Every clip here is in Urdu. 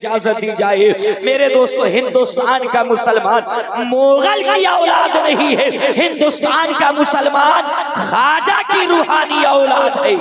اجازت دی جائے میرے دوستو، ہندوستان کا مسلمان مغل کی اولاد نہیں ہے، ہندوستان کا مسلمان خواجہ کی روحانی اولاد ہے۔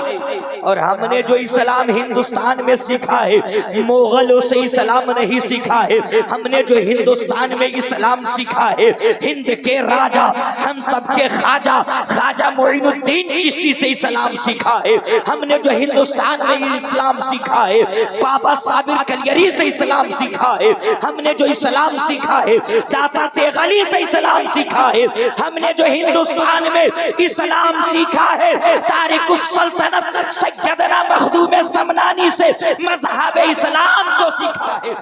اور ہم نے جو اسلام ہندوستان میں سیکھا ہے، مغلوں سے اسلام نہیں سیکھا ہے، ہم نے جو ہندوستان میں اسلام سیکھا ہے، ہند کے راجہ ہم سب کے خواجہ خواجہ معین الدین چشتی سے اسلام سیکھا ہے، ہم نے جو ہندوستان میں اسلام سیکھا ہے، بابا صابر کلیری سے اسلام سیکھا ہے، ہم نے جو اسلام سیکھا ہے، داتا تیغلی سے اسلام سیکھا ہے، ہم نے جو ہندوستان میں اسلام سیکھا ہے، تاریخ السلطنت سیدنا مخدوم سمنانی سے مذہب اسلام کو سیکھا ہے۔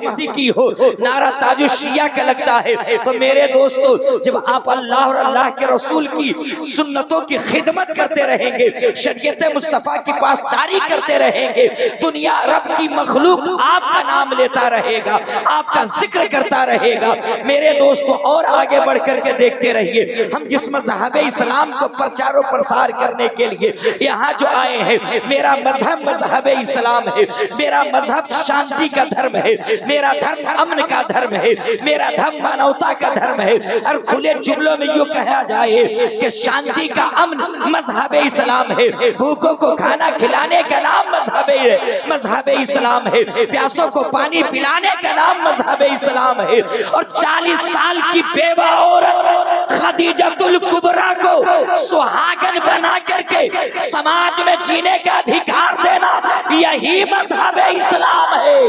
کسی کی ہو نعرہ تاج الشیعہ کا لگتا ہے تو میرے دوستو، جب آپ اللہ اور اللہ کے رسول کی سنتوں کی خدمت کرتے رہیں گے، شریعت مصطفیٰ کی پاسداری کرتے رہیں گے، دنیا رب کی مخلوق آپ کا نام لیتا رہے گا، آپ کا ذکر کرتا رہے گا۔ میرے دوستو، اور آگے بڑھ کر کے دیکھتے رہیے، ہم جس مذہب اسلام کو پرچار و پرسار کرنے کے لیے یہاں جو آئے ہیں، میرا مذہب مذہب اسلام ہے، میرا مذہب شانتی کا دھرم ہے، میرا دھرم امن کا دھرم ہے، میرا دھرم مانوتا کا دھرم ہے۔ اور کھلے جملوں میں یوں کہا جائے کہ شانتی کا امن مذہب اسلام ہے، بھوکوں کو کھانا کھلانے کا نام مذہب اسلام ہے، پیاسوں کو پانی پلانے کا نام مذہب اسلام ہے۔ اور 40 سال کی بیوہ عورت خدیجۃ الکبریٰ کو سہاگن بنا کر کے سماج میں جینے کا ادھیکار دینا، یہی مذہب اسلام ہے۔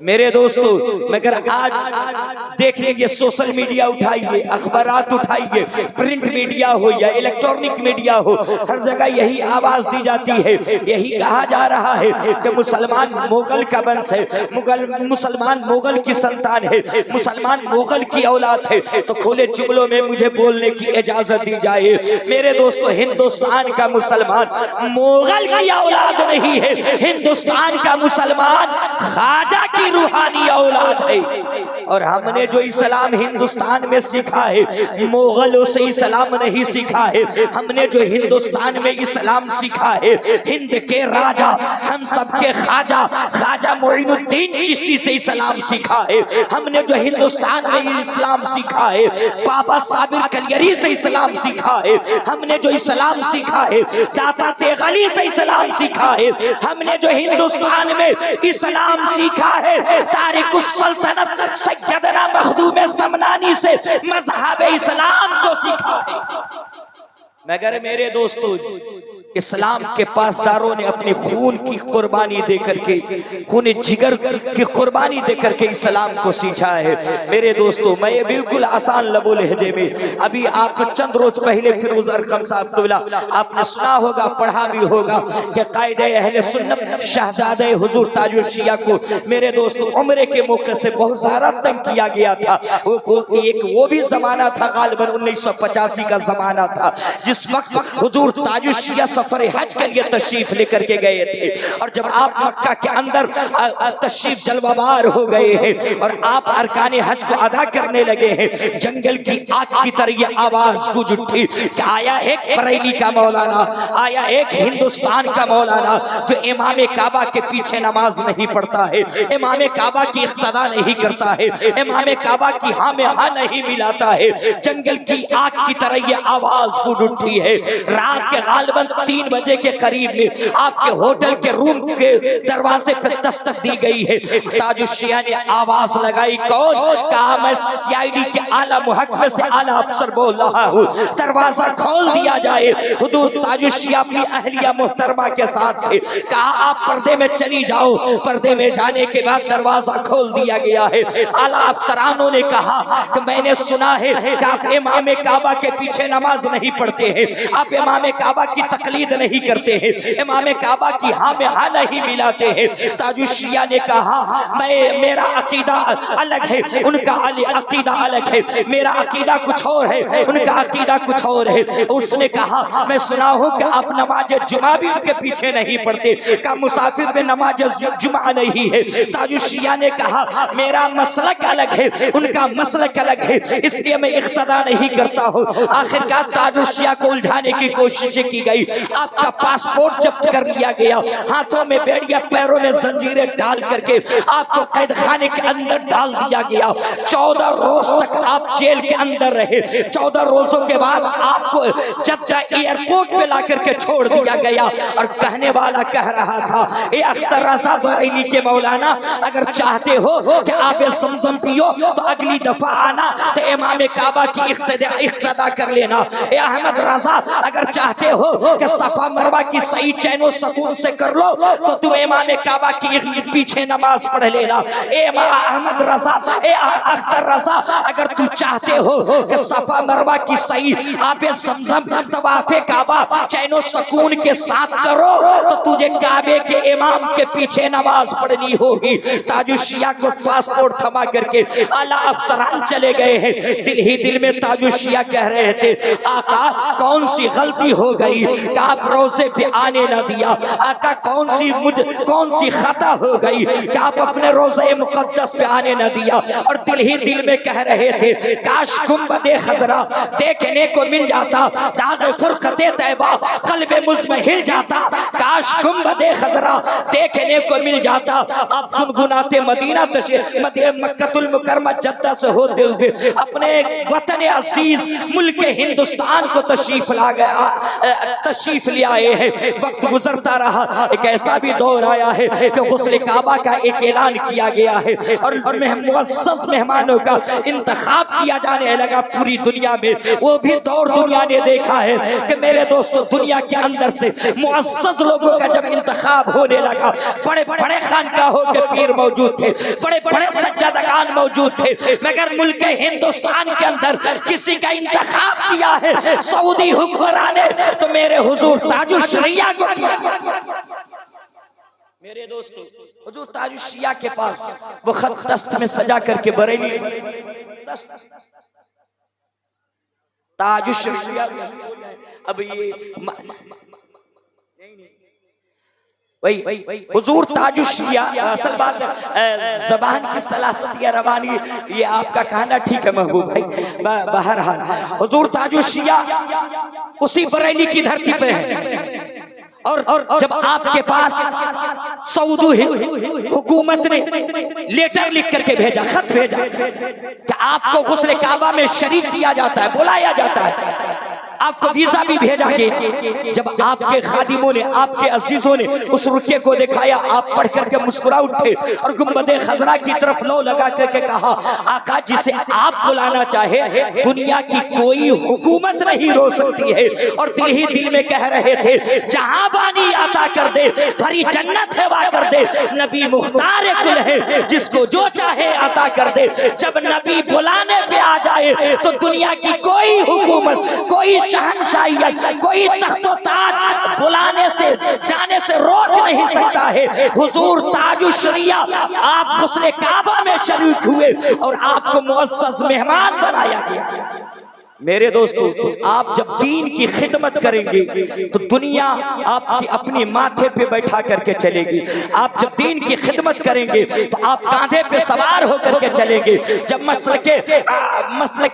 میرے دوستو، مگر آج دیکھ لیجئے، سوشل میڈیا اٹھائیے، اخبارات اٹھائیے، پرنٹ میڈیا ہو یا الیکٹرونک میڈیا ہو، ہر جگہ یہی آواز دی جاتی ہے، یہی کہا جا رہا ہے کہ مسلمان مغل کا ونش ہے، مسلمان مغل کی سنتان ہے، مسلمان مغل کی اولاد ہے۔ تو کھلے جملوں میں مجھے بولنے کی اجازت دی جائے میرے دوستو، ہندوستان کا مسلمان مغل کی اولاد نہیں ہے، ہندوستان کا مسلمان خواجہ کی روحانی اولاد ہے۔ اور ہم نے جو اسلام ہندوستان میں سیکھا ہے، مغلوں سے اسلام نہیں سیکھا ہے، ہم نے جو ہندوستان میں اسلام سیکھا ہے، ہند کے راجہ ہم سب کے خواجہ خواجہ معین الدین چشتی سے اسلام سیکھا ہے، ہم نے جو ہندوستان میں اسلام سیکھا ہے، بابا صابر کلیری سے اسلام سیکھا ہے، ہم نے جو اسلام سیکھا ہے، داتا تیغلی سے اسلام سیکھا ہے، ہم نے جو ہندوستان میں اسلام سیکھا ہے، تاریخ السلطنت سیدنا مخدوم سمنانی سے مذہب اسلام کو سیکھا ہے۔ مگر میرے دوستو، اسلام کے پاسداروں نے اپنی خون کی قربانی دے کر کے، خون جگر کی قربانی دے کر کے اسلام کو سیکھا ہے۔ میرے دوستو، میں یہ بالکل آسان لب و لہجے میں، ابھی آپ چند روز پہلے فیروز ارقم صاحب قبلہ آپ نے سنا ہوگا، پڑھا بھی ہوگا کہ قائد اہل سنت شہزادہ حضور تاج الشیعہ کو میرے دوستو عمرے کے موقع سے بہت زیادہ تنگ کیا گیا تھا۔ وہ بھی زمانہ تھا، غالباً 1985 کا زمانہ تھا، جس وقت حضور تاج الشیعہ سفر حج کے لیے تشریف لے کر کے گئے تھے۔ اور جب آپ مکہ کے اندر تشریف جلوہ بار ہو گئے ہیں اور آپ ارکان حج کو ادا کرنے لگے ہیں، جنگل کی آگ کی طرح یہ آواز گونج اٹھی کہ آیا ایک بریلی کا مولانا، آیا ایک ہندوستان کا مولانا جو امام کعبہ کے پیچھے نماز نہیں پڑھتا ہے، امام کعبہ کی اقتداء نہیں کرتا ہے، امام کعبہ کی ہاں میں ہاں نہیں ملاتا ہے۔ جنگل کی آگ کی طرح یہ آواز گونج اٹھی ہے۔ رات کے غالباً 3 بجے کے قریب میں آپ کے ہوٹل کے روم کے دروازے پر دستک دی گئی ہے۔ تاج الشیعہ نے آواز لگائی، کون؟ کہا میں CID کے اعلیٰ محکمے سے اعلیٰ افسر بول رہا ہوں، دروازہ کھول دیا جائے۔ حضور تاج الشیعہ اپنی اہلیہ محترمہ کے ساتھ تھے، کہا آپ پردے میں چلی جاؤ۔ پردے میں جانے کے بعد دروازہ کھول دیا گیا ہے۔ اعلیٰ افسرانوں نے کہا کہ میں نے سنا ہے کہ آپ امام کعبہ کے پیچھے نماز نہیں پڑھتے ہیں، آپ امام کعبہ کی تقلید نہیں کرتے ہیں، امام کعبہ کی ہاں میں ہاں نہیں ملاتے ہیں۔ تاج الشیعہ نے کہا میرا عقیدہ الگ ہے، ان کا عقیدہ الگ ہے، میرا عقیدہ کچھ اور ہے، ان کا عقیدہ کچھ اور ہے۔ اس نے کہا میں سنا ہوں کہ آپ نماز جمعہ بھی ان کے پیچھے نہیں پڑھتے، کہ مسافر میں نماز جمعہ نہیں ہے۔ تاج الشیعہ نے کہا میرا مسلک الگ ہے، ان کا مسلک الگ ہے، اس لیے میں اقتداء نہیں کرتا ہوں۔ آخرکار تاج الشیعہ کو الجھانے کی کوشش کی گئی۔ آپ کا پاسپورٹ ضبط کر لیا گیا، ہاتھوں میں بیڑیاں پیروں میں زنجیریں ڈال کر کے آپ کو قید خانے کے اندر ڈال دیا گیا۔ 14 روز تک آپ جیل کے اندر رہے۔ 14 روزوں کے بعد آپ کو جدہ ایئرپورٹ پہ لا کر کے چھوڑ دیا گیا، اور کہنے والا کہہ رہا تھا اے اختر رضا بریلی کے مولانا، اگر چاہتے ہو کہ آب زمزم پیو تو اگلی دفعہ آنا تو امام کعبہ کی اقتدا کر لینا۔ اے احمد رضا اگر چاہتے ہو کہ صفا مروہ کی سعی چین و سکون سے کر لو تو تم امام کعبہ کی پیچھے نماز پڑھ لینا۔ اے احمد رضا، اے اختر رضا اگر تو چاہتے ہو کہ صفا مروہ کی سعی آب زمزم طواف کعبہ چین و سکون کے ساتھ کرو تو تجھے کعبے کے امام کے پیچھے نماز پڑھنی ہوگی۔ تاج الشیعہ کو پاسپورٹ تھما کر کے اعلیٰ افسران چلے گئے ہیں، دل ہی دل میں تاج الشیعہ کہہ رہے تھے آقا کون سی غلطی ہو گئی کہ آپ روزے پہ آنے نہ دیا، آقا کون سی خطا ہو گئی کہ آپ اپنے روزے مقدس پہ آنے نہ دیا، اور دل ہی دل میں کہہ رہے تھے کاش گنبد خضرا دیکھنے کو مل جاتا، داغ فرقت طیبہ قلب مزمحل جاتا، کاش گنبد خضرا دیکھنے کو مل جاتا۔ آپ گنگناتے مدینہ مکہ المکرمہ جدہ سے ہوتے ہوئے اپنے وطن عزیز ملک ہندوستان کو تشریف لے آئے ہیں۔ وقت گزرتا رہا، ایک ایسا بھی دور آیا ہے کہ غسل کعبہ کا ایک اعلان کیا گیا ہے اور معزز مہمانوں کا انتخاب کیا جانے لگا پوری دنیا میں۔ وہ بھی دور دنیا نے دیکھا ہے کہ میرے دوستو دنیا کے اندر سے معزز لوگوں کا جب انتخاب ہونے لگا، بڑے بڑے خانقاہوں کے پیر موجود تھے، بڑے بڑے سجادگان موجود تھے، مگر ملک ہندوستان کے اندر کسی کا انتخاب کیا ہے سعودی حکمران نے تو میرے حضور تاج الشریعہ کو کیا۔ میرے دوستو حضور تاج الشریعہ کے پاس وہ خط دست میں سجا کر کے بریلی تاج الشریعہ، اب یہ حضور تاج الشریعہ، اصل بات زبان کی سلاست یا روانی یہ آپ کا کہنا ٹھیک ہے محبوب بھائی، بہرحال حضور تاج الشریعہ اسی بریلی کی دھرتی پہ ہے، اور جب آپ کے پاس سعودی حکومت نے لیٹر لکھ کر کے بھیجا، خط بھیجا کہ آپ کو غسل کعبہ میں شریک کیا جاتا ہے، بلایا جاتا ہے، آپ کو ویزا بھی بھیجا گیا، جب آپ کے خادموں نے آپ کے عزیزوں نے اس رکیے کو دکھایا، آپ پڑھ کر کے مسکرا اٹھے اور گنبد خضرا کی طرف لو لگا کر کے کہا آقا جسے آپ بلانا چاہے دنیا کی کوئی حکومت نہیں رو سکتی ہے، اور دل ہی دل میں کہہ رہے تھے جہاں بانی عطا کر دے، بھری جنت ہے وا کر دے، نبی مختار کل ہے جس کو جو چاہے عطا کر دے۔ جب نبی بلانے پہ آ جائے تو دنیا کی کوئی حکومت، کوئی شہنشاہیت، کوئی تخت و تاج بلانے سے جانے سے روک نہیں سکتا ہے۔ حضور تاج الشریعہ آپ غسل کعبہ میں شریک ہوئے اور آپ کو معزز مہمان بنایا گیا۔ میرے دوستو آپ جب دین کی خدمت کریں گے تو دنیا آپ کی اپنی ماتھے پہ بیٹھا کر کے چلے گی، آپ جب دین کی خدمت کریں گے تو آپ کاندھے پہ سوار ہو کر کے چلیں گے، جب مسلک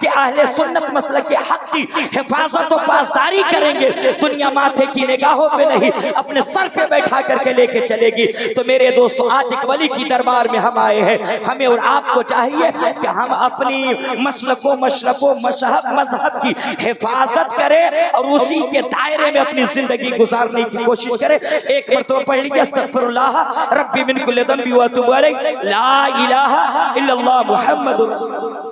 اہل سنت مسلک حق کی حفاظت و پاسداری کریں گے دنیا ماتھے کی نگاہوں پہ نہیں اپنے سر پہ بیٹھا کر کے لے کے چلے گی۔ تو میرے دوستو آج ایک ولی کی دربار میں ہم آئے ہیں، ہمیں اور آپ کو چاہیے کہ ہم اپنی مسلک و مشرب و مذہب کی حفاظت کرے اور اسی کے دائرے میں اپنی زندگی گزارنے کی کوشش کرے۔ ایک مرتبہ پڑھ لیجئے استغفر اللہ ربی من کل ذنب و اتوب الیہ، لا الہ الا اللہ محمد رسول اللہ۔